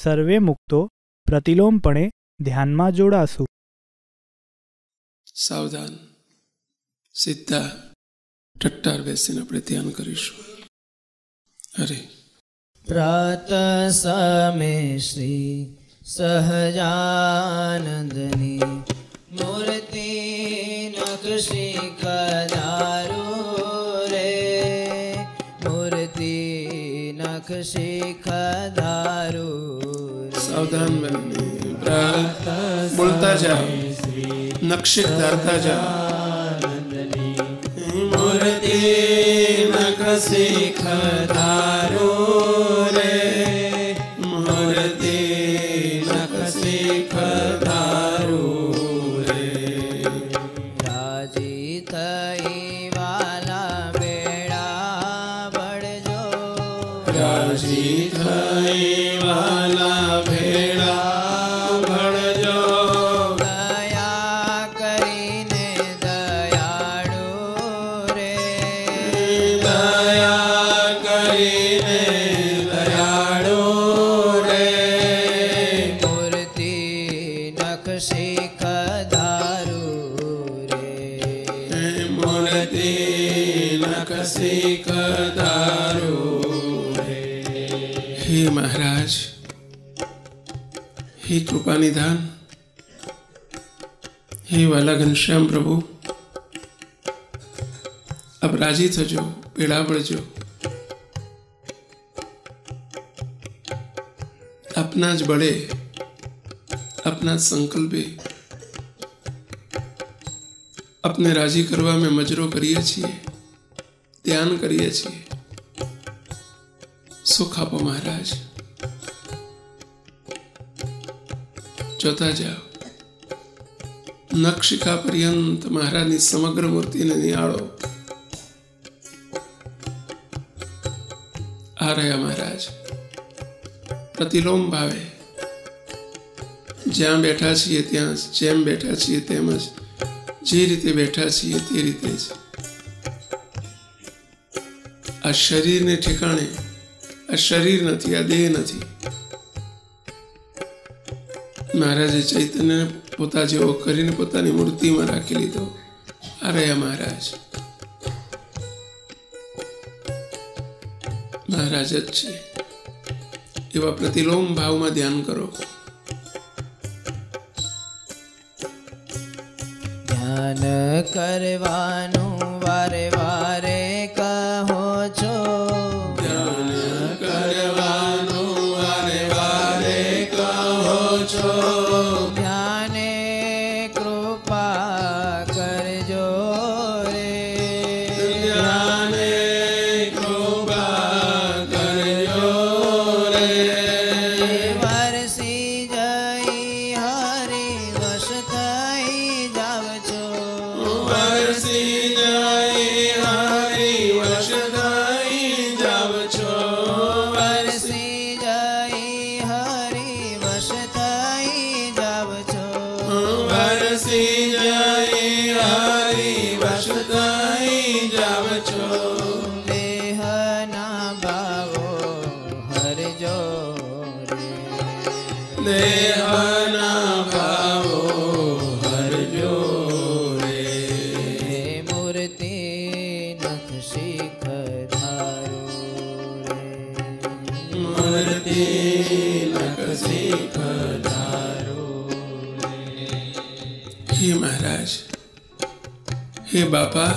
સર્વે મુક્તો પ્રતિલોમપણે ધ્યાનમાં જોડાશું. સાવધાન, સીધા ટટ્ટાર બેસીને આપણે ધ્યાન કરીશું. અરે પ્રાત સમે શ્રી સહજાનંદની મૂર્તિ નખશી કદારો રે, મૂર્તિ નખશી કદારો. સાવધાન બને, બોલતા જાઓ, નક્ષિક ધારતા જાઓ. મૂર્તિ નખશી કદારો રે, મૂર્તિ નખશી કદારો રે. રાજી થઈ વાલા બેડા બળજો, રાજી થઈ વાલા ભેળા ભળજો. દયા કરીને દયાળુ રે, દયા કરીને દયાળુ રે. મૂર્તિ નખશી કદારુ રે, મૂર્તિ નખશી કદારુ રે. હે મહારાજ, હે કૃપાનિધાન, હે વાલા ઘનશ્યામ પ્રભુ, अब राजी थजो, पीड़ा बढ़जो. अपना ज बड़े, अपना संकल्पे अपने राजी करवा में मजरो करिए छीए, ध्यान करिए छीए. सुख आपो महाराज. जोता जाओ, नक्षिका पर्यंत महाराज ની समग्र मूर्ति ने निहाळो. आ रहा महाराज प्रतिलोम भावे ज्यां बैठा छीए त्यां जेम बैठा छीए तेमज जे रीते बैठा छीए ते रीते ज आ शरीर ने ठिकाणे आ शरीर नथी, आ देह नथी. महाराजे चैतन्य पोता जेवो करीने पोतानी मूर्ति में राखी लीधो. आ रहा महाराज महाराज ज छे. एवा प्रतिलोम भाव में ध्यान करो. ધ્યાન કરવાનું વારે વારે કહો છો, ध्यान करवानुं वारे वारे कहो छो. ધ્યાને કૃપા કરજો રે, ध्याने कृपा करजो रे. વરસી જઈ હરિ વશ થઈ જાવ છો, वरसी जाई हरि वश थई जाव छो. વરસી જઈ હરિ વશ થઈ જાવ છો. वरसी जाई हरि वश थई जाव छो. દેહના ભાવો હરજો રે, देहना भावो हरजो रे. મૂર્તિ નખશી કદારુ રે, मूर्ति नखशी कदारु रे. हे महाराज, हे बापा,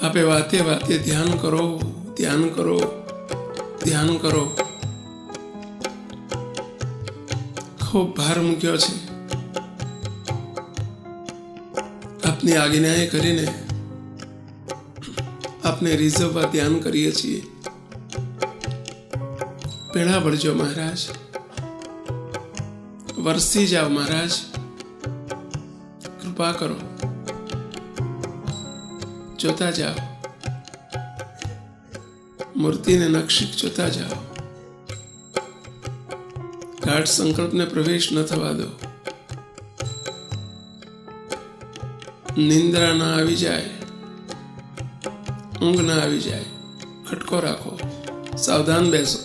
आपे वाते वाते ध्यान करो, ध्यान करो, ध्यान करो. खूब भार मूक्यो छे. अपनी आज्ञाएं करीने अपने रिजर्व ध्यान करिए छीए. पेड़ा बढ़जो महाराज, वरसी जाओ महाराज, कृपा करो. जोता जाओ, मूर्ति ने नक्षिक जोता जाओ. गाढ़ संकल्प ने प्रवेश न थवा दो. निंद्रा ना आवी जाए, ऊंघ ना आवी जाए. खटको राखो, सावधान बैसो.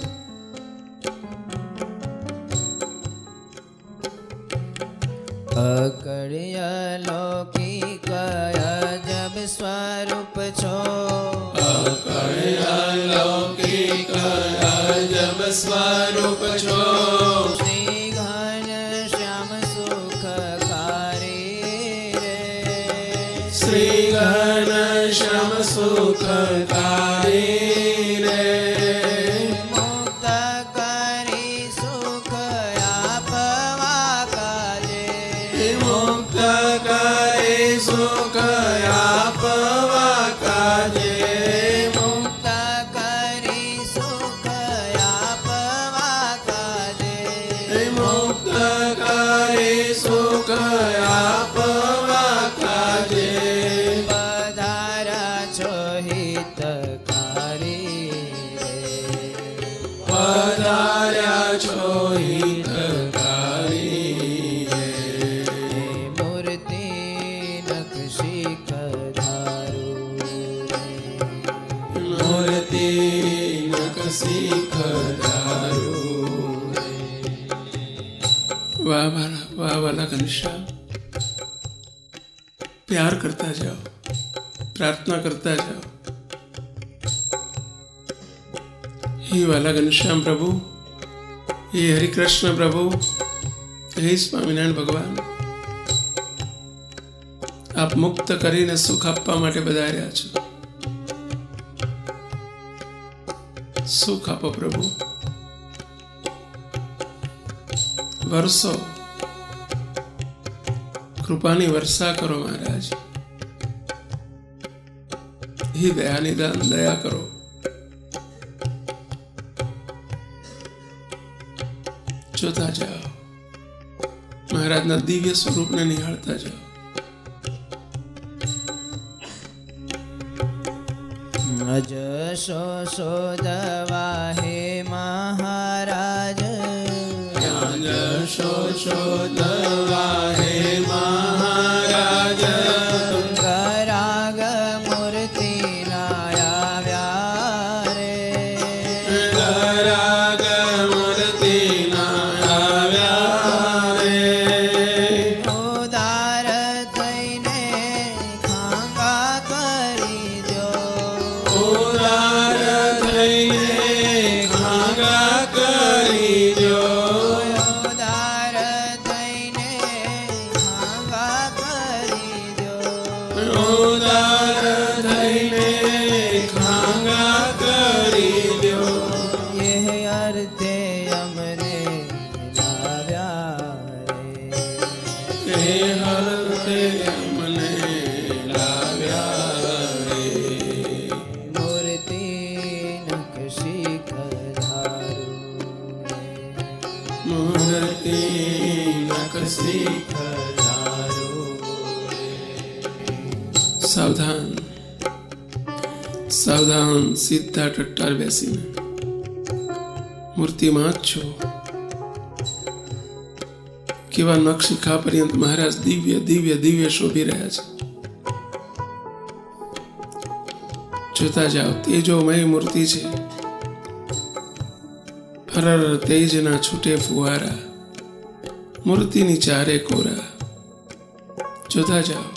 અકળ્ય લૌકિક અજબ સ્વરૂપ છો, અકળ્ય લૌકિક અજબ સ્વરૂપ છો, શ્રી ઘન શ્યામ સુખકારી રે, શ્રી ઘન શ્યામ સુખકારી રે, મુક્ત કરી સુખ આપવા કાજે, મુક્ત કરે સુખ આપવા કાજે, મુક્ત કરી સુખ આપવા કાજે, મુક્ત કરે સુખ આપવા કાજે, પધારા છો હિતકારી રે, પધાર્યા છો હિતકારી રે, મૂર્તિ નખશીખ ધારું રે, મૂર્તિ નખશીખ ધારું રે. વાહ વાલા, વાહ વાલા ઘનશ્યામ, प्यार करता जाओ, प्रार्थना करता जाओ. हे वाला घनश्याम प्रभु, हे हरिकृष्ण प्रभु, हे સ્વામિનારાયણ ભગવાન, આપ મુક્ત કરીને સુખ આપવા માટે પધાર્યા છો. સુખ આપો પ્રભુ, વરસો કૃપાની વર્ષા કરો મહારાજ. હે દયાનિદાન, દયા કરો. જોતા જાઓ, મહારાજના દિવ્ય સ્વરૂપને નિહાળતા જાઓ. અજશો શોધવા હે મહારાજ, શો શોધવા હે મહારાજ, ગરાગ મૂર્તિ આવ્યા રે, ગરાગ મૂર્તિ આવ્યા રે, ઉદાર થઈને ખાંગા કરી દો, ઉદાર થઈને ખાંગા કરી દો, ઉદાર થઈને ખાંગા કરી દો, ઉદાર થઈને ખાંગા કરી દો. એ અર્થે અમને લાવ્યા રે, હે હરતે અમને લાવ્યા રે, મૂર્તિ નખશીખ ધારું રે, મૂર્તિ નખશીખ ધારું રે. સાવધાન, સાવધાન, સીધા ટટ્ટાર બેસીને મૂર્તિમાં જ છો. કેવા નખશિખા પર્યંત મહારાજ દિવ્ય દિવ્ય દિવ્ય શોભી રહ્યા છે. જોતા જાઓ, તેજોમય મૂર્તિ છે. ફરર તેજના છૂટે ફુવારા, મૂર્તિની ચારે કોરા. જોતા જાઓ,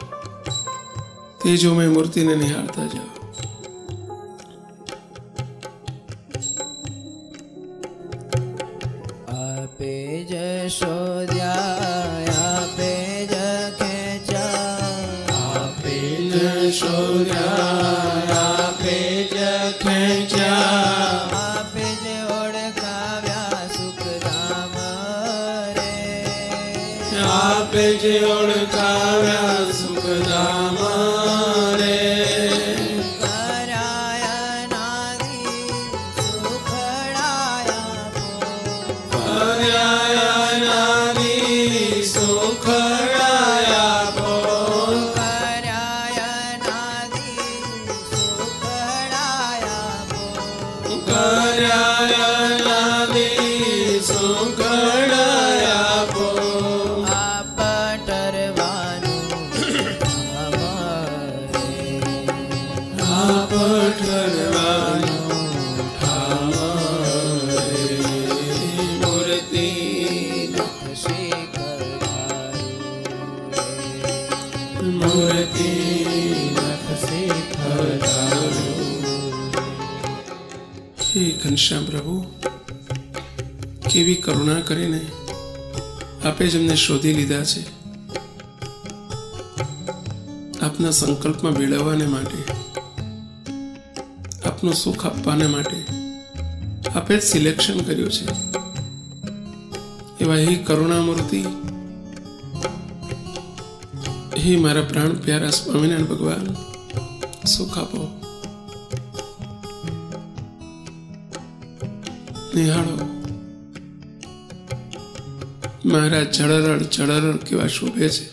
તેજોમય મૂર્તિને નિહાળતા જાઓ. આપે જ શોધ્યા, આપે જ ખેંચ્યા, આપે જ શોધ્યા, આપે જ ખેંચ્યા, આપે જ ઓળખાવ્યા સુખધામ રે, આપે જ ઓળખાવ્યા સુખધામ રે, પર્યાયનાદિ સુખડાયા પો, પર્યાયનાદિ સુખડાયા પો, પર્યાયનાદિ સુખડાયા પો, પર્યાયનાદિ સુખડાયા પો. આપ ટરવાનું ધામ રે, આપ ઠરવાનું ઠામ રે, મૂર્તિ નખશીખ ધારું મૂર્તિ નખ શિખધારો. હે ઘનશ્યામ પ્રભુ, કેવી કરુણા કરીને આપે જ અમને શોધી લીધા છે. આપના સંકલ્પમાં ભેળવવાને માટે, આપનું સુખ આપવાને માટે આપે જ સિલેક્શન કર્યું છે. એવા હે કરુણામૂર્તિ, હે મારા પ્રાણ પ્યારા સ્વામિનારાયણ ભગવાન, સુખ આપો. નિહાળો મારા જળરળ કેવા શોભે છે.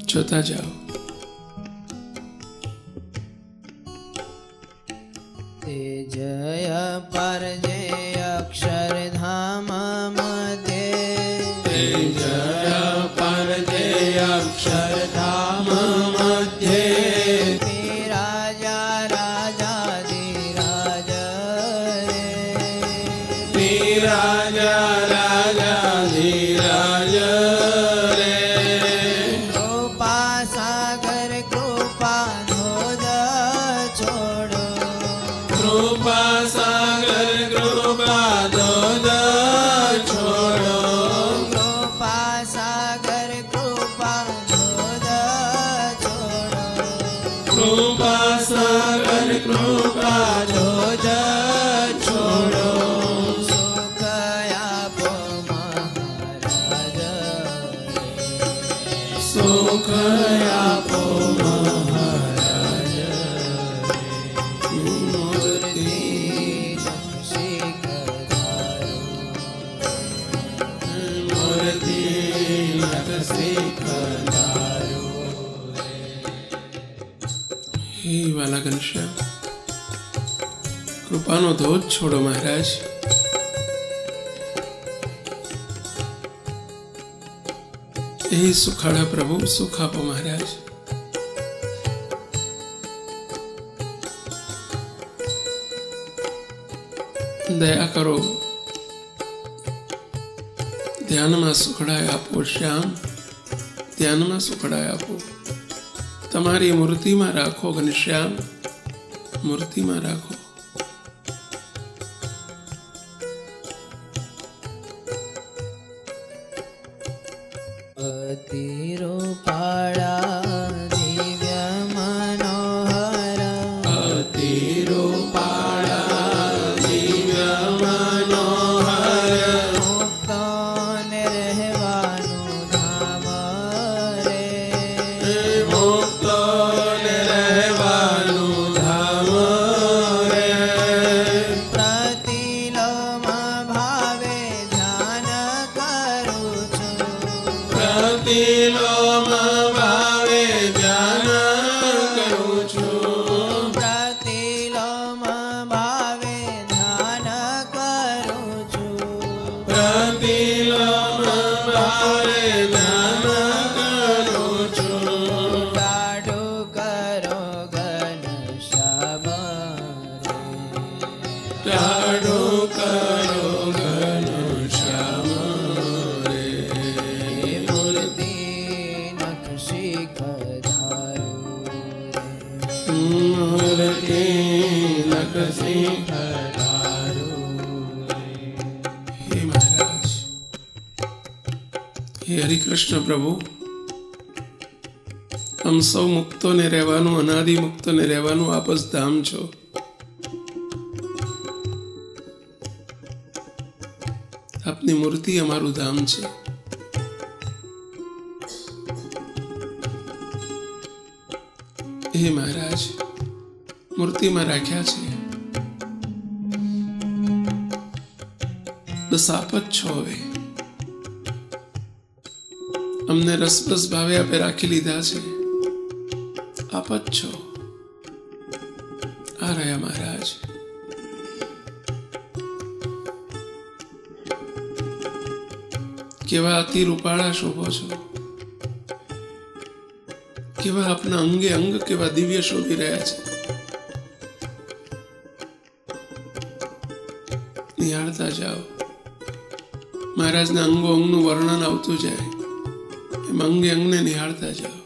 જોતા જાઓ. જય પર જય અક્ષરધામ મધ્યે, જય પર જય અક્ષરધામ મધ્યે, રાજા રાજાધિરાજ રે, રાજા રાજાધિરાજ રે. કૃપા સાગર કૃપા ધોધ છોડો, કૃપા સાગર કૃપા ધોધ છોડો, કૃપા સાગર કૃપા ધોધ છોડો, કૃપા સાગર કૃપા ધોધ છોડો. સુખ આપો મહારાજ રે, સુખ આપો મહારાજ રે. મૂર્તિ શિખધારો, મૂર્તિ નખ શિખધારો. હે વાલા ઘનશ્યામ, કૃપાનો ધોધ છોડો મહારાજ. હે સુખાળા પ્રભુ, સુખ આપો મહારાજ. દયા કરો, ધ્યાનમાં સુખડાય આપો શ્યામ, ધ્યાનમાં સુખડાય આપો. તમારી મૂર્તિમાં રાખો ઘનશ્યામ, મૂર્તિમાં રાખો. અતિરૂપાળા દિવ્ય મનોહર, અતિરૂપાળા દિવ્ય મનોહર, મુક્તોને રહેવાનું ધામ રે, મુક્તોને રહેવાનું ધામ રે. પ્રતિલોમ ભાવે ધ્યાન કરું છું, પ્રતિલોમ ભાવે ધ્યાન કરું છું, પ્રતિલોમ ભાવે ધ્યાન કરું છું, પ્રતિલોમ ભાવે ધ્યાન કરું છું. ગાઢું કરો ઘનશ્યામ રે, ટાઢું કરો ઘનશ્યામ રે. મૂર્તિ નખ શિખધારો, મૂર્તિ નખ શિખધારો. હે મહારાજ, હે હરિકૃષ્ણ પ્રભુ, આમ સૌ મુક્તોને રહેવાનું, અનાદિ મુક્તોને રહેવાનું આપ જ ધામ છો. આપની મૂર્તિ અમારું ધામ છે. હે મહારાજ, મૂર્તિમાં રાખ્યા છે. બસ આપ જ છો. હવે અમને રસબસ ભાવે આપે રાખી લીધા છે. આપ જ છો. આ રહ્યા મહારાજ. કેવા અતિ રૂપાળા શોભો છો, કેવા આપના અંગે અંગ કેવા દિવ્ય શોભી રહ્યા છે. નિહાળતા જાઓ, મહારાજના અંગો અંગનું વર્ણન આવતું જાય. એમ અંગે અંગને નિહાળતા જાઓ.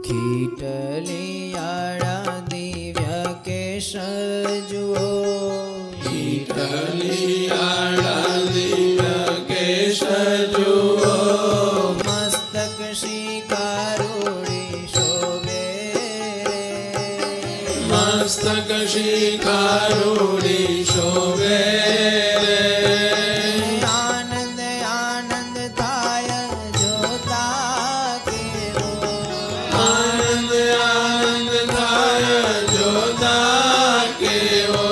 કીટલિયાળા દિવ્ય કેશ જુઓ, કીટલિયાળા દિવ્ય કેશ જુઓ, મસ્તક શિકારૂઢી શોભે રે, મસ્તક શિકારૂઢી શોભે રે. આનંદ આનંદ થાય જોતા કેવો, આનંદ આનંદ થાય જોતા કેવો,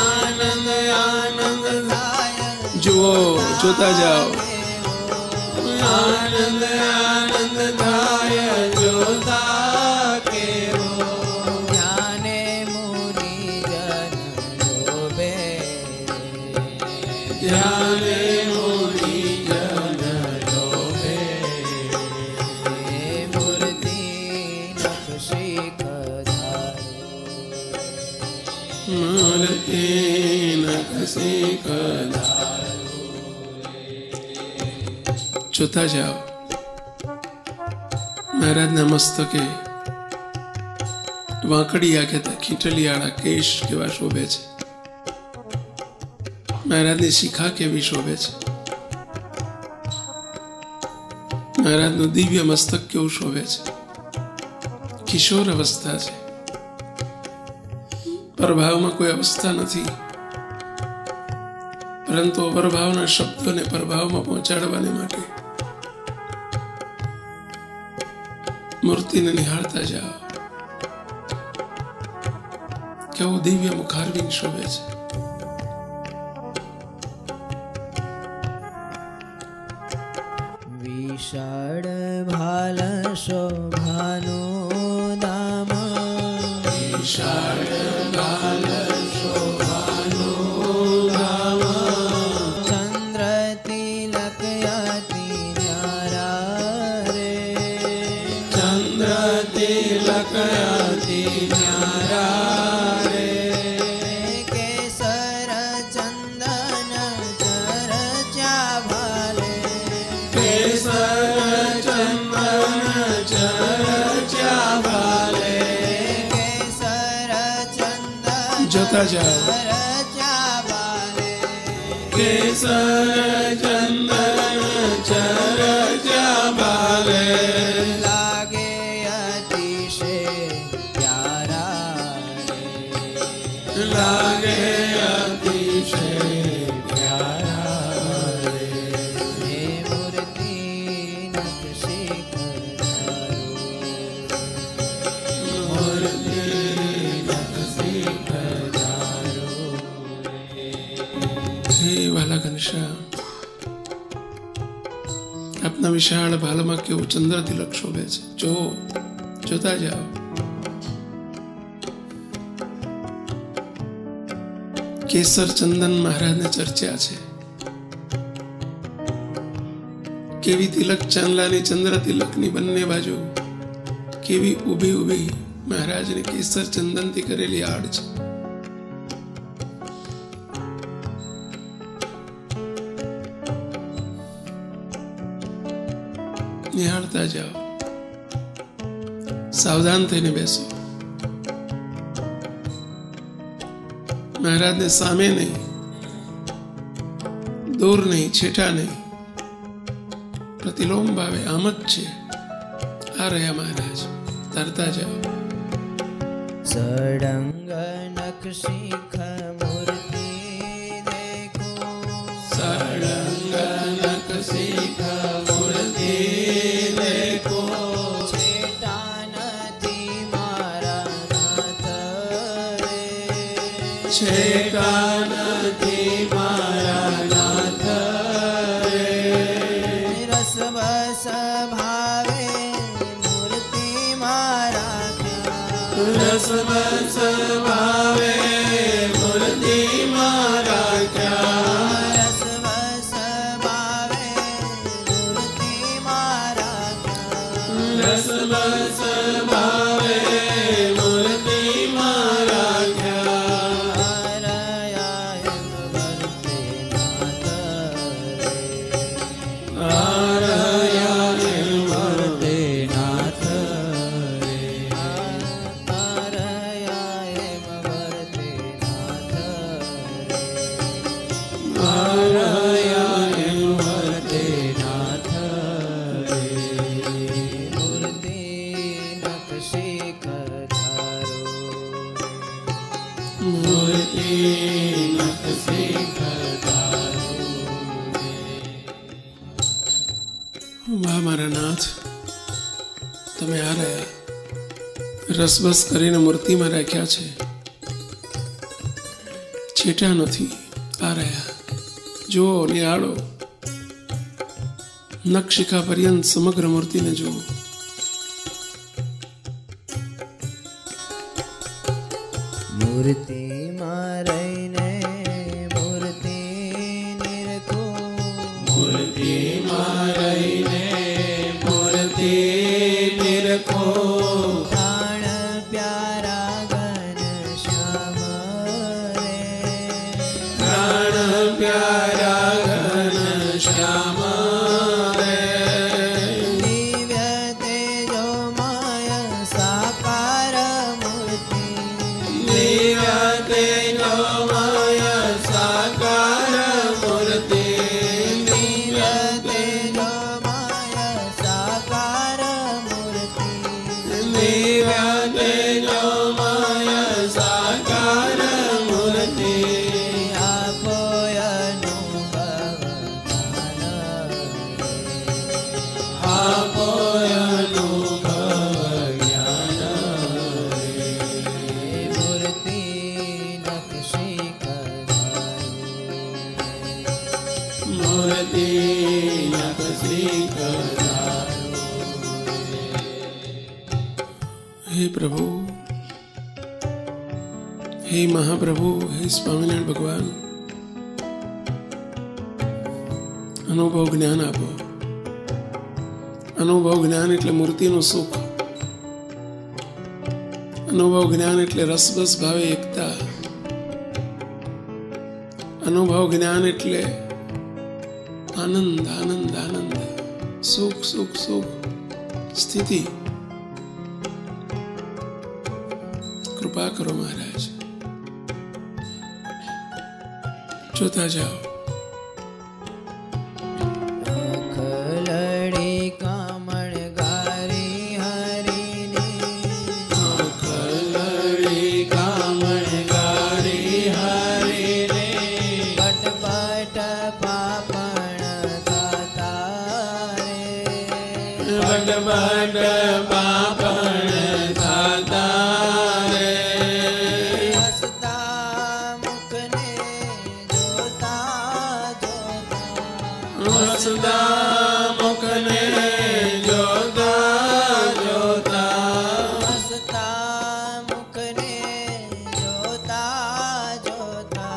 આનંદ આનંદ થાય જુઓ, જોતા જાઓ. આનંદ આનંદ થાય જોતા કેવો, જ્ઞાને મુનિ જન લોભે ધ્યાને મુનિ જન લોભે. મૂર્તિ નખશિખ ધારો, મૂર્તિ નખશિખ ધારો. જોતા જાઓ. મહારાજના મસ્તકે વાંકડિયા કહેતા ખીટલિયાળા કેશ કેવા શોભે છે, મહારાજની શિખા કેવી શોભે છે, મહારાજનું દિવ્ય મસ્તક કેવું શોભે છે. કિશોર અવસ્થા છે, પરભાવમાં કોઈ અવસ્થા નથી, પરંતુ અપરભાવના શબ્દોને પરભાવમાં પહોંચાડવાને માટે મૂર્તિને નિહાળતા જાઓ. કેવું દિવ્ય મુખારવિંદ શોભે છે. વિશાળ ભાલ શોભાનો ધામ, વિશાળ ભાલ શોભાનું ધામ, ચંદ્ર તિલક અતિ ન્યારા રે, ચંદ્ર તિલક અતિ ન્યારા રે, કેસર ચંદન ચરચા ભાલે, કેસર ચંદન ચરચા ભાલે. કેસર ચંદન જોતા જાઓ. ચરચા ભાલે, કેસર ચંદન ચરચા ભાલે. લાગે અતિશય પ્યારા રે, લાગે અતિશય પ્યારા રે. હે મૂર્તિ નખશિખ ધારો, મૂર્તિ નખશિખ ધારો. હે વાલા ઘનશ્યામ, આપના વિશાળ ભાલમાં કેવું ચંદ્ર તિલક શોભે છે. જો જોતા જાઓ. કેસર ચંદન મહારાજને ચર્ચા છે. કેવી તિલક ચાંદલાની ચંદ્ર તિલકની બંને બાજુ કેવી ઊભી ઊભી મહારાજને કેસર ચંદનથી કરેલી આડ છે. નિહાળતા જાઓ. સાવધાન થઈને બેસો. મહારાજને સામે નહીં, દૂર નહીં, છેટા નહીં, પ્રતિલોમ ભાવે આમ જ છે. આ રહ્યા મહારાજ. તરતા જાઓ. સડંગ નખશિખ મૂર્તિ દેખો, સડંગ નખશિખ મૂર્તિ દેખો, છેટા નથી મારા નાથ રે, છેટા નથી મારા નાથ રે. રસ બસ ભાવે મૂર્તિ મારા ખ્યાલ, રસ બસ ભાવે મૂર્તિ મારા ખ્યાલ, રસ બસ ભાવે મૂર્તિ મારા ખ્યાલ, રસ બસ ભાવે મૂર્તિ મારા ખ્યાલ. હરયાયન વર્તે નાથ રે, આર વાહ મારા નાથ, તમે આ રહ્યા, રસબસ કરીને મૂર્તિમાં રાખ્યા છે, છેટા નથી, આ રહ્યા. જુઓ, નિહાળો, નખશિખા પર્યંત સમગ્ર મૂર્તિને જુઓ. મૂર્તિમાં રહીને મૂર્તિ નિરખો, મૂર્તિમાં રહીને મૂર્તિ નિરખો. પ્રાણ પ્યારા ઘન શ્યામ રે, પ્રાણ પ્યારા ઘન શ્યામ રે. દિવ્ય તેજોમય સાકાર મૂર્તિ, દિવ્ય તેજોમય સાકાર મૂર્તિ. દિવ્ય તેજોમય સાકાર મૂર્તિ, દિવ્ય તેજોમય સાકાર મૂર્તિ. આપો અનુભવ જ્ઞાન રે. આપો અનુભવ જ્ઞાન રે. મૂર્તિ નકશી કરાયું, મૂર્તિ નકશી કરાયું. હે પ્રભુ, હે મહાપ્રભુ, હે સ્વામિનારાયણ ભગવાન, અનુભવ જ્ઞાન આપો. અનુભવ જ્ઞાન એટલે મૂર્તિનું સુખ, અનુભવ જ્ઞાન એટલે રસબસ ભાવે એકતા, અનુભવ જ્ઞાન એટલે આનંદ આનંદ આનંદ, સુખ સુખ સુખ, સ્થિતિ. કૃપા કરો મહારાજ, જોતા જાઓ. ખલડી કામણ ગારી હરીની, ખલડી કામણ ગારી હરીને, પટ પાપણ ગાતા રે, વટ પાપણ થાતા રે. હસતા મુખને જોતા જોતા, હસતા મુખને જોતા જોતા, હસતા મુખને જોતા જોતા,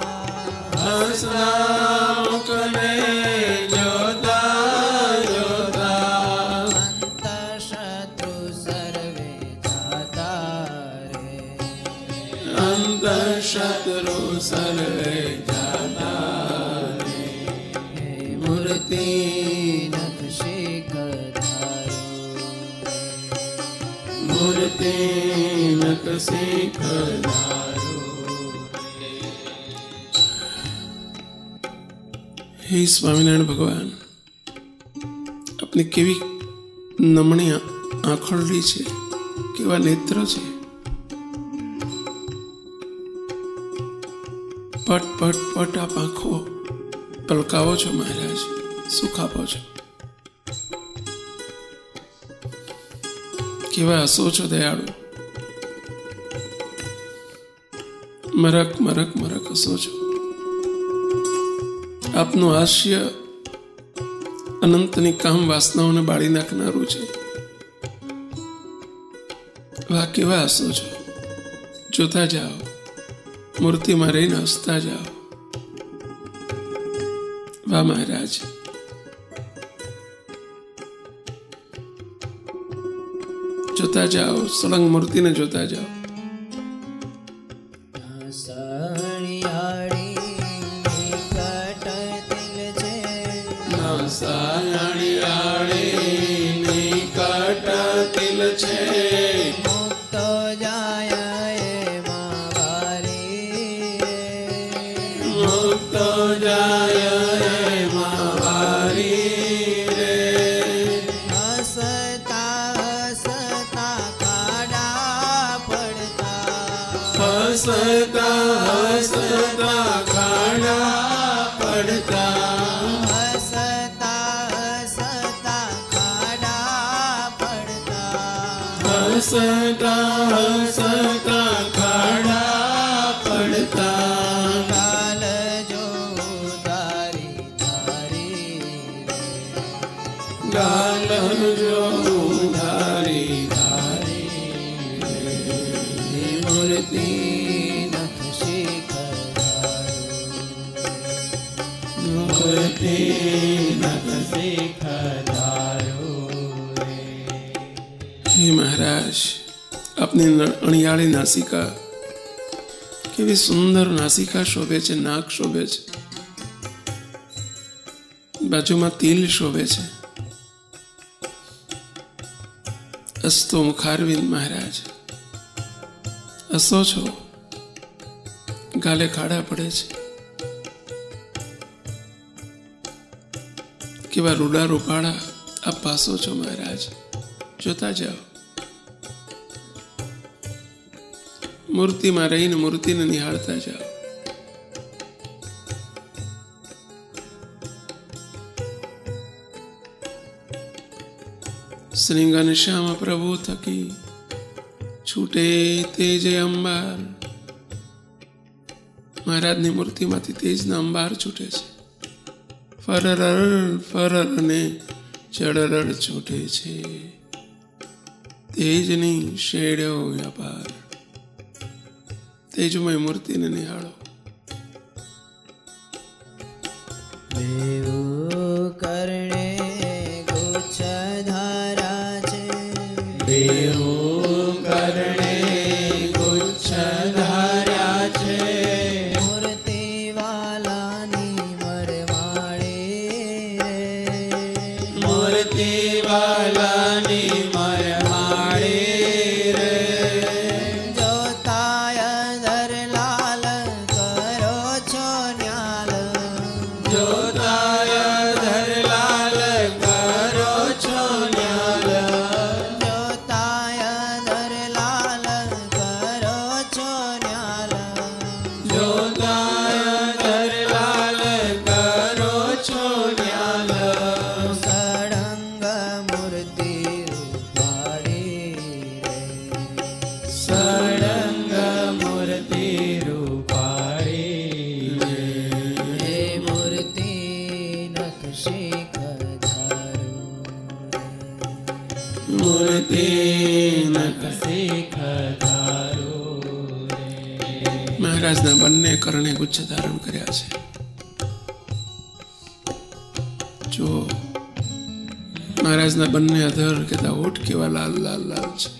હસતા મુખને જોતા જોતા. અંતઃશત્રુ સર્વે જાતા રે, અંતઃશત્રુ સર્વે જાતા રે. મૂર્તિ નકશી કરાયું, મૂર્તિ નકશી કરાયું. હે સ્વામિનારાયણ ભગવાન, આપની કેવી નમણી આંખોડી છે, કેવા નેત્ર છે. પટ પટ પટ આપ આંખો પલકાવો છો મહારાજ, સુખ આપો છો. કેવા હસો છો દયાળુ, મરક મરક મરક હસો છો. આપનું હાસ્ય અનંતની કામ વાસનાઓને બાળી નાખનારું છે. વાહ, કેવા હસો છો. જોતા જાઓ, મૂર્તિમાં રહીને હસતા જાઓ. વાહ મહારાજ, જોતા જાઓ, સળંગ મૂર્તિને જોતા જાઓ. સણિયાળી નિકટ તિલ છે, સાયણિયાળી નિકટ તિલ છે, મુક્ત જાય એમાં વારી રે, મુક્ત જાય એમાં વારી રે. હસતા હસતા ખાડા પડતા, હસતા હસતા ખાડા પડતા, હસતા હસતા હસતા હસતા ખાડા પડતા ગાલ જો ધારી ધારી ગાલ જો ધારી ધારી મૂર્તિ નખ મૂર્તિ નખ હે મહારાજ, આપની અણિયાળી નાસિકા કેવી સુંદર નાસિકા શોભે છે, નાક શોભે છે, બાજુમાં તિલ શોભે છે. અસ્તો મુખારવિંદ મહારાજ, હસો છો, ગાલે ખાડા પડે છે. કેવા રૂડા રૂપાળા આપ પાસો છો મહારાજ, જોતા જાઓ. મૂર્તિમાં રહીને મૂર્તિને નિહાળતા જાઓ. શ્રી ઘનશ્યામ પ્રભુ થકી છૂટે તેજ અંબાર. મહારાજની મૂર્તિમાંથી તેજના અંબાર છૂટે છે. ફરર ફરર ને ચડરર છૂટે છે. તેજની શેડ્યો વ્યાપાર. તેજમય મૂર્તિને નિહાળો. દેવું કરણે ગુચ્છ ધારા છે. દેવું કરણે ગુચ્છ ધાર્યા છે. મૂર્તિ વાલાની મરમાળે મૂર્તિ વાલાની મરમાળે રે. જોતાય ધરલાલ કરો છો ન્યાલ. જોતાય ધરલાલ કરો છો ન્યાલ. જોતાય ધરલાલ કરો છો ન્યાલ. જોતાય ધરલાલ કરો છો ન્યાલ. સળંગ મૂર્તિ રૂપાળી રે. સળંગ મૂર્તિ રૂપાળી રે. હે મૂર્તિ નખશીખ ધારું. મૂર્તિ નખશીખ ધારો રે. મહારાજના બંને કરણે ગુચ્છ ધારણ કર્યા છે. જો મહારાજના બંને અધર કેતા હોઠ કેવા લાલ લાલ લાલ છે.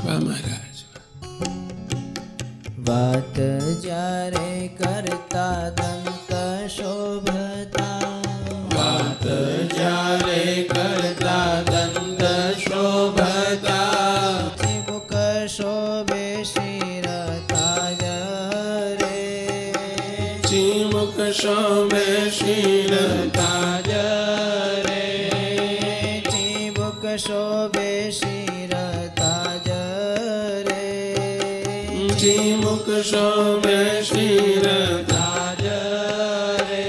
વાહ મહારાજ. વાત જ્યારે કરતા દંત શોભતા. વાત જ્યારે કરતા દંત શોભતા. ચિબુક શોભે શિર તાજ રે. ચીમુક શોભે શીર તાજ રે. ચિબુક શોભે શિર તાજ રે. ચીમુક શોભે શીર તાજ રે.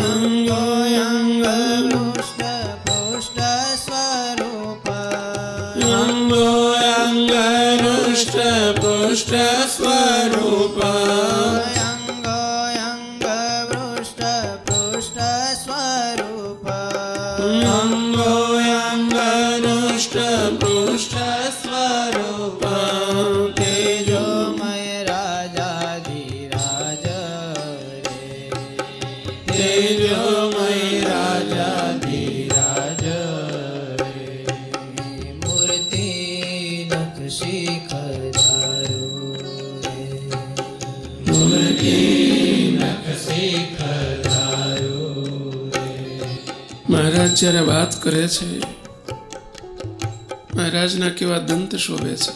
અંગો અંગ પૃષ્ઠ પૃષ્ઠ સ્વરૂપ. અંગો અંગ રુષ્ટ પુષ્ટ સ્વરૂપ. અંગો અંગ પૃષ્ઠ પૃષ્ઠ સ્વરૂપ. અંગો અંગ રુષ્ટ પુષ્ટ સ્વરૂપ. તેજોમય રાજાધિરાજ રે. તેજોમય રાજાધિરાજ રે. મૂર્તિ નખશીખ ધારું રે. મૂર્તિ નખશીખ ધારો રે. મહારાજ જ્યારે વાત કરે છે, મહારાજના કેવા દંત શોભે છે.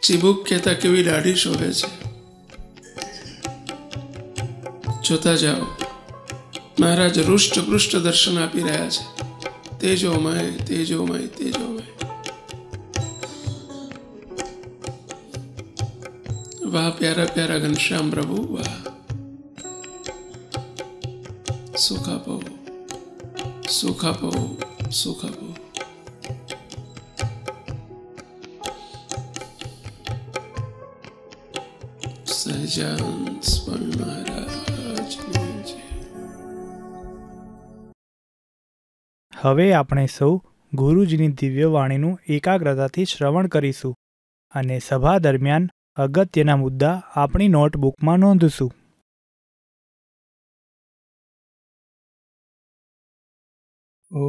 ચીબુક કહેતા કેવી દાઢી શોભે છે. જોતા જાઓ, મહારાજ રુષ્ટ પૃષ્ઠ દર્શન આપી રહ્યા છે. તેજોમય તેજોમય તેજોમય. વાહ પ્યારા પ્યારા ઘનશ્યામ પ્રભુ, વાહ. સુખ આપો, સુખ આપો, સુખ આપો. સહજાનંદ સ્વામી મહારાજની જય. હવે આપણે સૌ ગુરુજીની દિવ્ય વાણીનું એકાગ્રતાથી શ્રવણ કરીશું અને સભા દરમિયાન અગત્યના મુદ્દા આપણી નોટબુકમાં નોંધશું. ઓ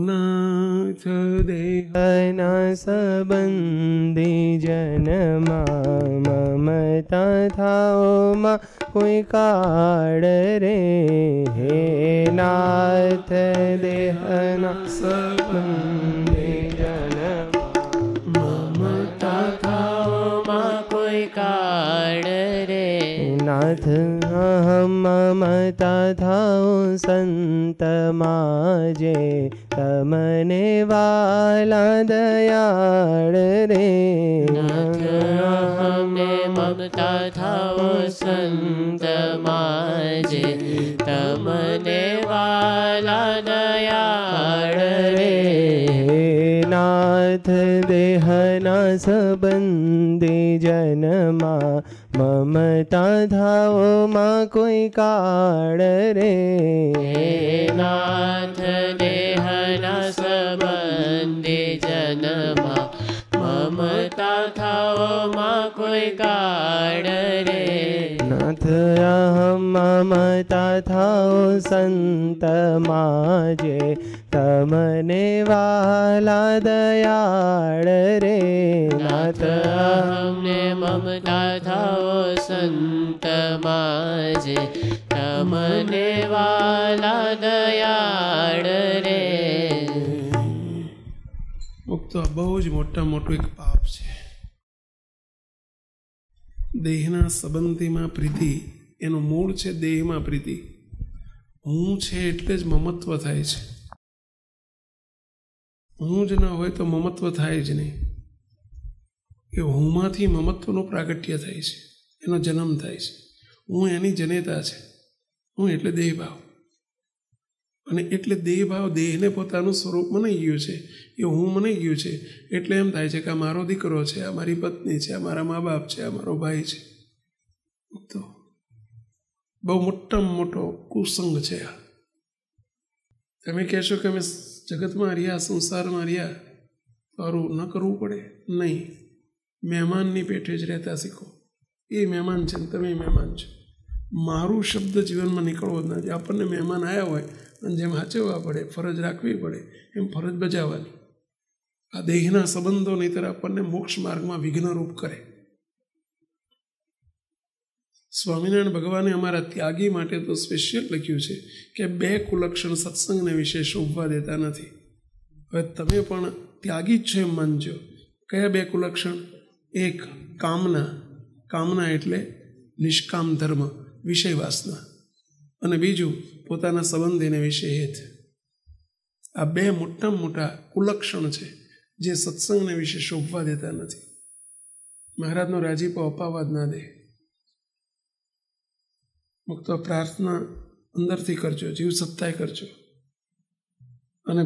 નાથ દેહના સંબંધી જનમાં મમતા થાઓમાં કોઈ કાળ રે. હે નાથ દેહના સંબંધી જનમાં મમતા થાઓમાં કોઈ કાળ રે. નાથ અહમ મમતા થાઓ સંત માજે તમને વાલા દયાળ રે. નાથ અહમને મમતા થાઓ સંત માજે તમને વાલા દયાળ રે. નાથ દેહના સંબંધી જનમાં મમતા થાઓમાં કોઈ કાળ રે. નાથ દેહના સંબંધી જનમાં મમતા થાઓમાં કોઈ કાળ રે. નાથ અહમ મમતા થાઓ સંત માજે તમને વાલા દયાળ રે. નાથ અહમને મમતા થાઓ સંત માજે તમને વાલા દયાળ રે. મુક્તો આ બહુ જ મોટું એક પાપ છે. દેહના સંબંધીમાં પ્રીતિ, એનું મૂળ છે દેહમાં પ્રીતિ. હું છે એટલે જ મમત્વ થાય છે. હું જ ન હોય તો મમત્વ થાય જ નહીં. કે હુંમાંથી મમત્વનું પ્રાગટ્ય થાય છે, એનો જન્મ થાય છે. હું એની જનેતા છે. હું એટલે દેહભાવ, અને એટલે દેહભાવ દેહને પોતાનું સ્વરૂપ મનાઈ ગયું છે. એ હું મનાઈ ગયું છે એટલે એમ થાય છે કે આ મારો દીકરો છે, આ મારી પત્ની છે, આ મારા મા બાપ છે, આ મારો ભાઈ છે. તો બહુ મોટામાં મોટો કુસંગ છે આ. તમે કહેશો કે અમે જગતમાં રહ્યા, સંસારમાં રહ્યા, સારું ન કરવું પડે? નહીં. મહેમાનની પેઠે જ રહેતા શીખો. એ મહેમાન છે ને તમે મહેમાન છો. મારું શબ્દ જીવનમાં નીકળવો જ નથી. આપણને મહેમાન આવ્યા હોય અને જેમ સાચવવા પડે, ફરજ રાખવી પડે, એમ ફરજ બજાવવાની. આ દેહના સંબંધો નહીંતર આપણને મોક્ષ માર્ગમાં વિઘ્નરૂપ કરે. સ્વામિનારાયણ ભગવાને અમારા ત્યાગી માટે તો સ્પેશિયલ લખ્યું છે કે 2 કુલક્ષણ સત્સંગને વિશે શોભવા દેતા નથી. હવે તમે પણ ત્યાગી જ છો એમ માનજો. કયા 2 કુલક્ષણ? એક કામના, કામના એટલે નિષ્કામ ધર્મ, વિષય વાસના, અને બીજું પોતાના સંબંધીને વિશે હેત. આ 2 મોટામાં મોટા કુલક્ષણ છે જે સત્સંગને વિશે શોભવા દેતા નથી. મહારાજનો રાજીપો અપાવવા જ ના દે. મુક્ત પ્રાર્થના અંદરથી કરજો, જીવ સત્તાય કરજો, અને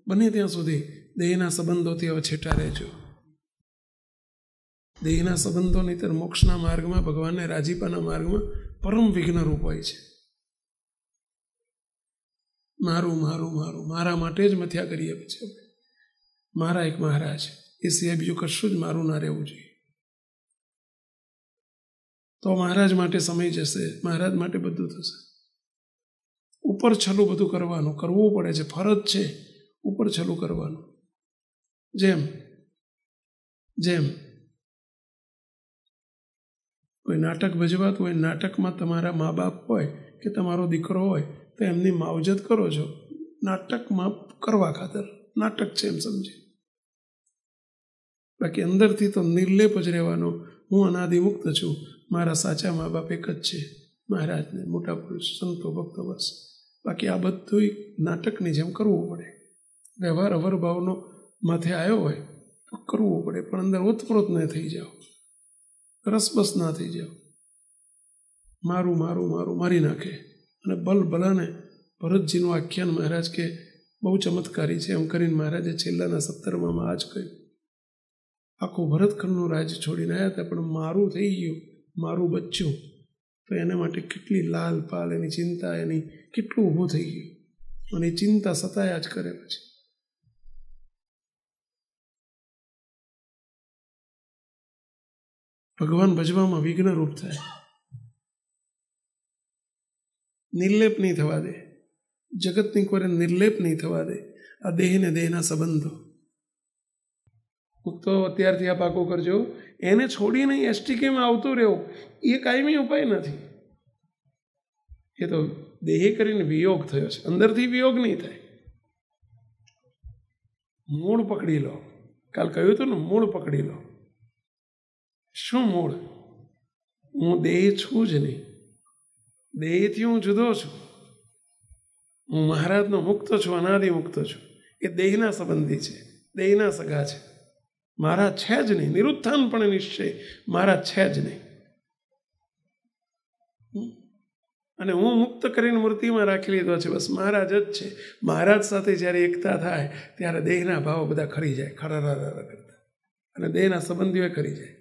બને ત્યાં સુધી દેહના સંબંધોથી હવે છેટા રહેજો. દેહના સંબંધો નહીંતર મોક્ષના માર્ગમાં, ભગવાનને રાજીપાના માર્ગમાં પરમ વિઘ્નરૂપ હોય છે. મારું મારું મારું, મારા માટે જ મથ્યા કરીએ પછી. મારા એક મહારાજ, એ સિવાય બીજું કશું જ મારું ના રહેવું જોઈએ. તો મહારાજ માટે સમય જશે, મહારાજ માટે બધું થશે. ઉપર છલું બધું કરવાનું, કરવું પડે છે, ફરજ છે ઉપર છલું કરવાનું. જેમ જેમ કોઈ નાટક ભજવાતું હોય, નાટકમાં તમારા મા બાપ હોય કે તમારો દીકરો હોય તો એમની માવજત કરો છો, નાટકમાં કરવા ખાતર. નાટક છે એમ સમજે. બાકી અંદરથી તો નિર્લેપ જ રહેવાનો. હું અનાદિમુક્ત છું, મારા સાચા મા બાપ એક જ છે, મહારાજને, મોટા પુરુષ, સંતો, ભક્તો, બસ. બાકી આ બધું નાટકની જેમ કરવું પડે. વ્યવહાર અવરભાવનો માથે આવ્યો હોય તો કરવું પડે, પણ અંદર ઓતપ્રોત ન થઈ જાઓ, રસબસ ના થઈ જાઓ. મારું મારું મારું મારી નાખે. અને બલ ભલાને ભરતજીનું આખ્યાન મહારાજ કે બહુ ચમત્કારી છે. એમ કરીને મહારાજે છેલ્લાના 17માં આ જ કહ્યું. આખું ભરતખંડનું રાજ છોડીને આવ્યા હતા, પણ મારું થઈ ગયું, મારું બચ્ચું, તો એના માટે કેટલી લાલ પાલ, એની ચિંતા, એની કેટલું ઊભું થઈ ગયું, અને એ ચિંતા સતાયા જ કરે. પછી ભગવાન ભજવામાં વિઘ્ન રૂપ થાય. નિર્લેપ નહીં થવા દે, જગતની કોરે નિર્લેપ નહીં થવા દે. આ દેહને દેહના સંબંધો તો અત્યારથી આ પાકો કરજો. એને છોડીને એસટીકેમાં આવતું રહેવું એ કાયમી ઉપાય નથી. એ તો દેહ કરીને વિયોગ થયો છે, અંદરથી વિયોગ નહીં થાય. મૂળ પકડી લો. કાલ કહ્યું હતું ને, મૂળ પકડી લો. શું મૂળ? હું દેહ છું જ નહીં, દેહથી હું જુદો છું. હું મહારાજનો મુક્ત છું, અનાદિ મુક્ત છું. એ દેહના સંબંધી છે, દેહના સગા છે. મારા છે જ નહીં. નિરુત્થાન પણ નિશ્ચય મારા છે જ નહીં. અને હું મુક્ત કરીને મૂર્તિમાં રાખી લીધો છે, બસ મહારાજ જ છે. મહારાજ સાથે જ્યારે એકતા થાય ત્યારે દેહના ભાવો બધા ખરી જાય, ખરારા કરતા, અને દેહના સંબંધીઓ ખરી જાય.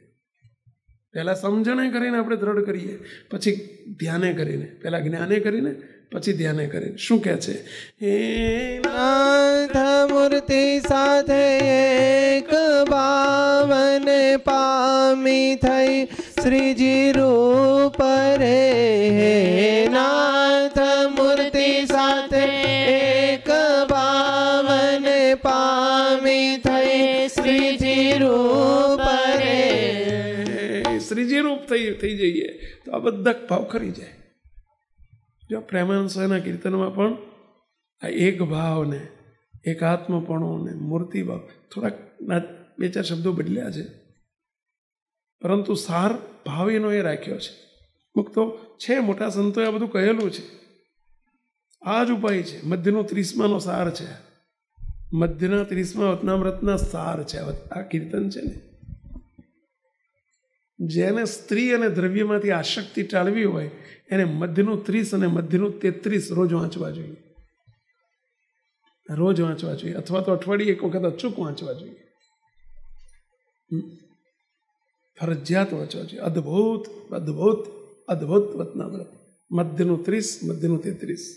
પહેલાં સમજણે કરીને આપણે દ્રઢ કરીએ, પછી ધ્યાને કરીને, પહેલાં જ્ઞાને કરીને, પછી ધ્યાને કરીને. શું કહે છે? હે નાથ મૂર્તિ સાથે એક ભાવન પામી થઈ શ્રીજી રૂપ રે. હે નાથ મૂર્તિ સાથે એક ભાવન પામી થઈ શ્રીજી રૂપ રે. શ્રીજી રૂપ થઈ જઈએ તો આ બધા ભાવ ખરી જાય. જો પ્રેમાનંદ સ્વામીના કીર્તનમાં પણ આ એક ભાવને, એકાત્મપણુને, મૂર્તિ ભાવ, થોડાક 2-4 શબ્દો બદલ્યા છે, પરંતુ સાર ભાવ એનો એ રાખ્યો છે. મુક્તો છે, મોટા સંતોએ આ બધું કહેલું છે. આ જ ઉપાય છે. મધ્યનું 30માનો સાર છે. મધ્યના 30મા વતનામૃતના સાર છે આ કીર્તન છે ને. જેને સ્ત્રી અને દ્રવ્યમાંથી આસક્તિ ટાળવી હોય એને મધ્યનું 30 અને મધ્યનું 33 રોજ વાંચવા જોઈએ. રોજ વાંચવા જોઈએ, અથવા તો અઠવાડિયે એક વખત અચૂક વાંચવા જોઈએ. ફરજિયાત વાંચવા જોઈએ. અદ્ભુત અદ્ભુત અદ્ભુત વતનામૃત. મધ્યનું 30, મધ્યનું 33.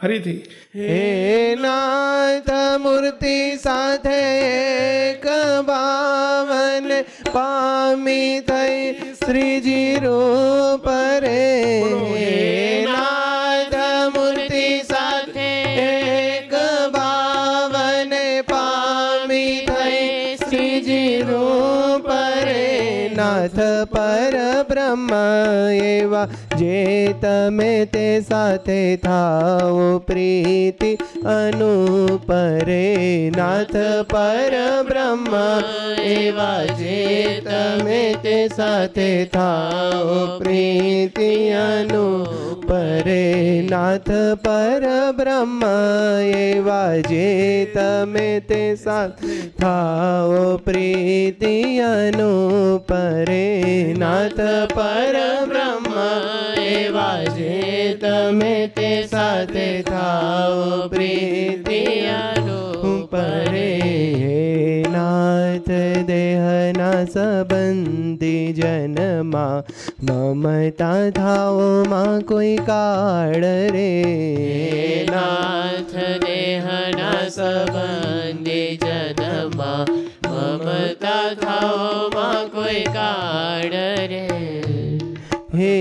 ફરીથી. હે નાથ મૂર્તિ સાથે એક ભાવન પામી થઈ શ્રીજી રૂપ રે. હે નાથ મૂર્તિ સાથે એક ભાવન પામી થઈ શ્રીજી રૂપ રે. નાથ પર બ્રહ્મ એવા જે તમે તે સાથે થાઓ પ્રીતિ અનુપરે. નાથ પર બ્રહ્મ એવા જે તમે તે સાથે થાઓ પ્રીતિ અનુપરે. નાથ પર બ્રહ્મ એવા જે તમે તે સાથે થાઓ પ્રીતિ અનુપરે. નાથ પર બ્રહ્મ એવા જે તમે તે સાથે થાઓ પ્રીતિ અનુપરે. નાથ દેહના સંબંધી જનમાં મમતા થાઓમાં કોઈ કાળ રે. નાથ દેહના સંબંધી જનમાં મમતા થાઓમાં કોઈ કાળ રે. હે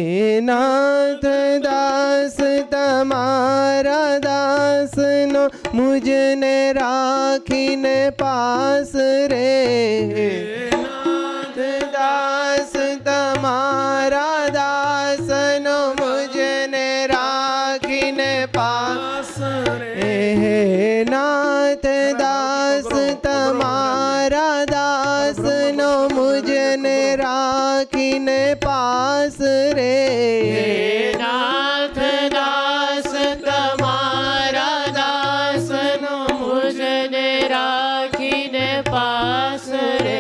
નાથ દાસ તમારા દાસનો મુજને રાખીને પાસ રે. નાથ દાસ તમારા દાસનો મુજને રાખીને પાસ રે. હે નાથ દાસ તમારા દાસનો મુજને રાખીને પાસ રે. નાથ દાસ તમારા દાસનો મુજને રાખીને પાસ રે.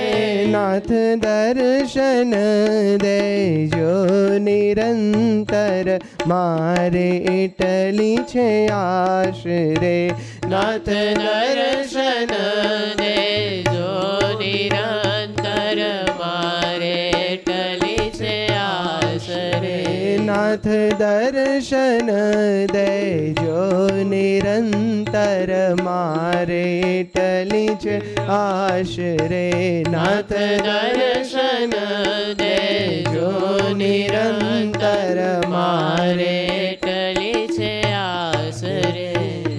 નાથ દર્શન દેજો નિરંતર મારે એટલી છે આશ રે. નાથ દર્શન દેજો નિરંતર મારે એટલી છે આશ રે. નાથ દર્શન દેજો નિરંતર મારે એટલી છે આશ રે. નાથ દર્શન દેજો નિરંતર મારે એટલી છે આશ રે.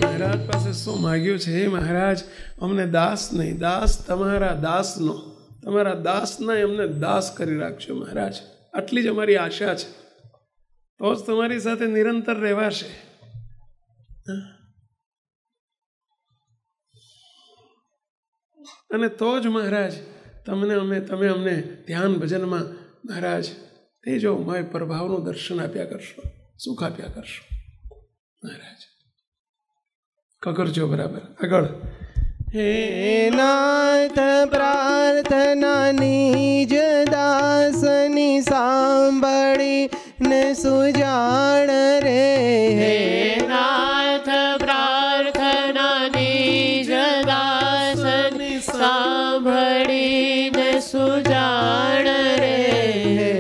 મહારાજ પાસે શું માગ્યું છે? હે મહારાજ, અમને દાસ નહીં, દાસ તમારા દાસનો, તમારા દાસના અમને દાસ કરી રાખજો મહારાજ. આટલી જ અમારી આશા છે. તો જ તમારી સાથે નિરંતર રહેવાશે. અને તો જ મહારાજ તમે અમને ધ્યાન ભજનમાં મહારાજ તેજો મય પ્રભાવનું દર્શન આપ્યા કરશો, સુખ આપ્યા કરશો મહારાજ. કકરજો બરાબર આગળ. હે નાથ પ્રાર્થના નિજ દાસની સાંભળી ને સુજાણ રે. હે નાથ પ્રાર્થના નિજ દાસની સાંભળીને સુજાણ રે. હે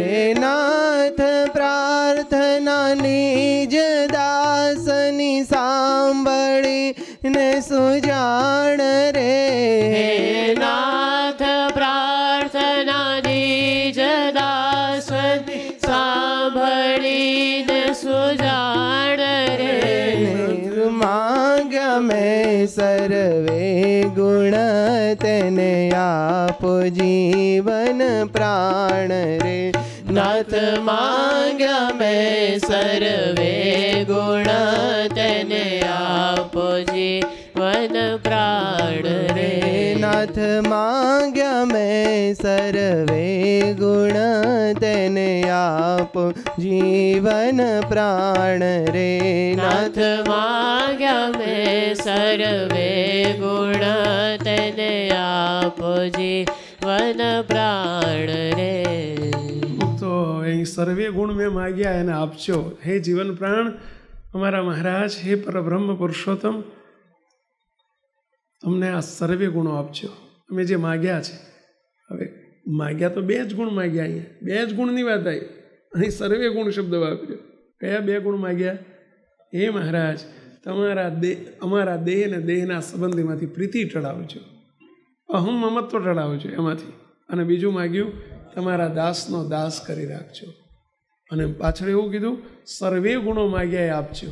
નાથ પ્રાર્થના નિજ દાસની સાંભળી ને સુજાણ રે. હે નાથ પ્રાર્થના નિજ દાસની સાંભળીને સુજાણ રે. માંગ્યા મેં સર્વે ગુણ તેને આપો જીવન પ્રાણ રે. નાથ માંગ્યા મેં સર્વે ગુણ તેને આપો જીવન પ્રાણ રે. નાથ માંગ્યા મેં સર્વે ગુણ તેને આપો જીવન પ્રાણ રે. નાથ માંગ્યા મેં સર્વે ગુણ તેને આપો જીવન પ્રાણ રે. તો અહીં સર્વે ગુણ મેં માગ્યા એને આપજો. હે જીવન પ્રાણ અમારા મહારાજ, હે પરબ્રહ્મ પુરુષોત્તમ, અમને આ સર્વે ગુણો આપજો. અમે જે માગ્યા છે, હવે માગ્યા તો 2 જ ગુણ માગ્યા, અહીંયા 2 જ ગુણની વાત આવી, અહીં સર્વે ગુણ શબ્દ વાપર્યો. કયા 2 ગુણ માગ્યા? હે મહારાજ, અમારા દેહ અને દેહના સંબંધીમાંથી પ્રીતિ ટળાવજો, અહમ મમત્વ ટળાવજો એમાંથી. અને બીજું માગ્યું, તમારા દાસનો દાસ કરી રાખજો. અને પાછળ એવું કીધું, સર્વે ગુણો માગ્યા એ આપજો.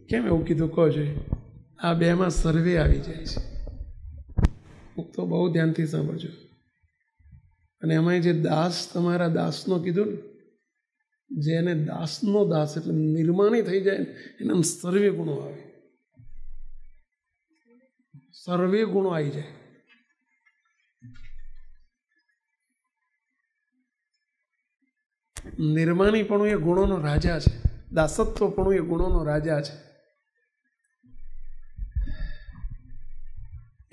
કેમ એવું કીધું કહો જોઈએ? આ 2માં સર્વે આવી જાય છે. તો બહુ ધ્યાનથી સાંભળજો. અને એમાં જે દાસ, તમારા દાસનો કીધું ને, જેને દાસનો દાસ એટલે નિર્માણી થઈ જાય ને, એના સર્વે ગુણો આવે, સર્વે ગુણો આવી જાય. નિર્માણીપણું એ ગુણોનો રાજા છે, દાસત્વપણું એ ગુણોનો રાજા છે.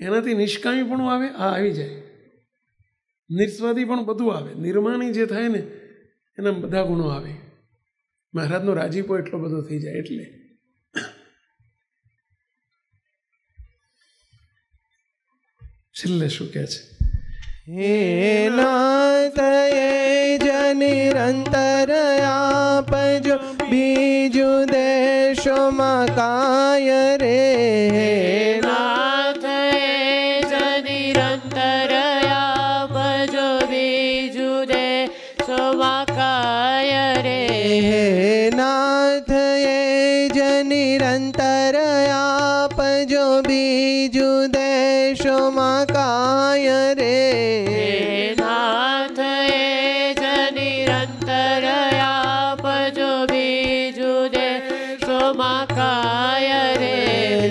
એનાથી નિષ્કામીપણું આવે, આ આવી જાય. નિસ્વાદી પણ બધું આવે. નિર્માણી જે થાય ને એના બધા ગુણો આવે. મહારાજનો રાજીપો એટલો બધો થઈ જાય. એટલે છેલ્લે શું કહે છે? હે નાથ એ જ નિરંતર આપજો બીજું દેશોમાં કાય રે. હે નાથ એ જ નિરંતર આપજો બીજું દેશોમાં કાય રે. હે નાથ એ જ નિરંતર આપજો બીજું દેશોમાં કાય રે. હે નાથ એ જ નિરંતર આપજો બીજું દેશોમાં કાય રે.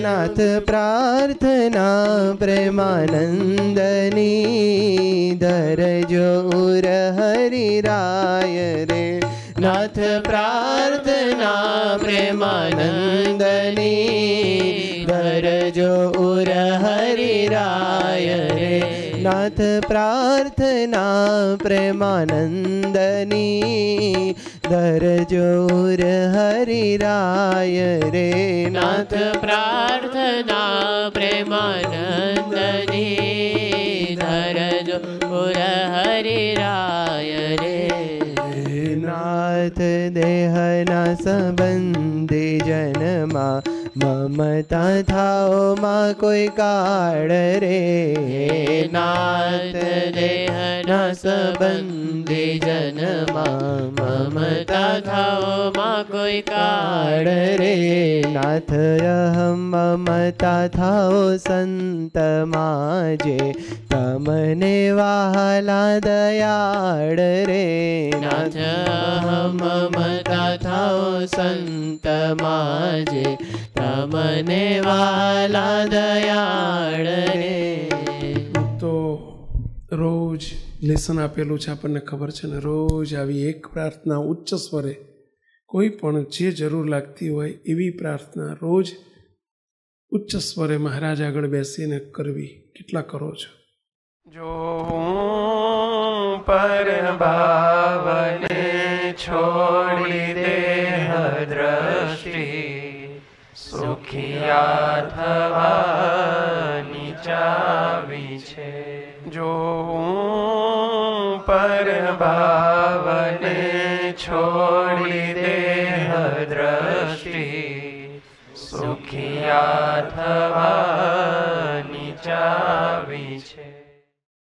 નાથ પ્રાર્થના પ્રેમાનંદની ધરજો ઉર હરિરાય રે. નાથ પ્રાર્થના પ્રેમાનંદની ધરજો ઉર હરિરાય રે. નાથ પ્રાર્થના પ્રેમાનંદની દરજો ઉર હરિરાય રે. નાથ પ્રાર્થના પ્રેમાનંદની ધરજો પુર હરિરાય રે. નાથ દેહના સંબંધી જનમાં મમતા થાઓ માં કોઈ કાળ રે. નાથ દેહના સંબંધી જનમાં મમતા થાઓ માં કોઈ કાળ રે. નાથ અહમ મમતા થાઓ સંત માજે તમને વહાલા દયાળ રે. નાથ મમતા થાઓ સંત માજે તમને વાલા દયાળ રે. તો રોજ લેસન આપેલું છે, આપણને ખબર છે ને. રોજ આવી એક પ્રાર્થના ઉચ્ચ સ્વરે, કોઈ પણ જે જરૂર લાગતી હોય એવી પ્રાર્થના રોજ ઉચ્ચ સ્વરે મહારાજ આગળ બેસીને કરવી. કેટલા કરો છો? જો પર ભાવને છોડી દેહ દ્રષ્ટિ સુખિયા થવાની ચાવી છે. જો પર ભાવને છોડી દેહ દ્રષ્ટિ સુખિયા થવાની ચાવી છે.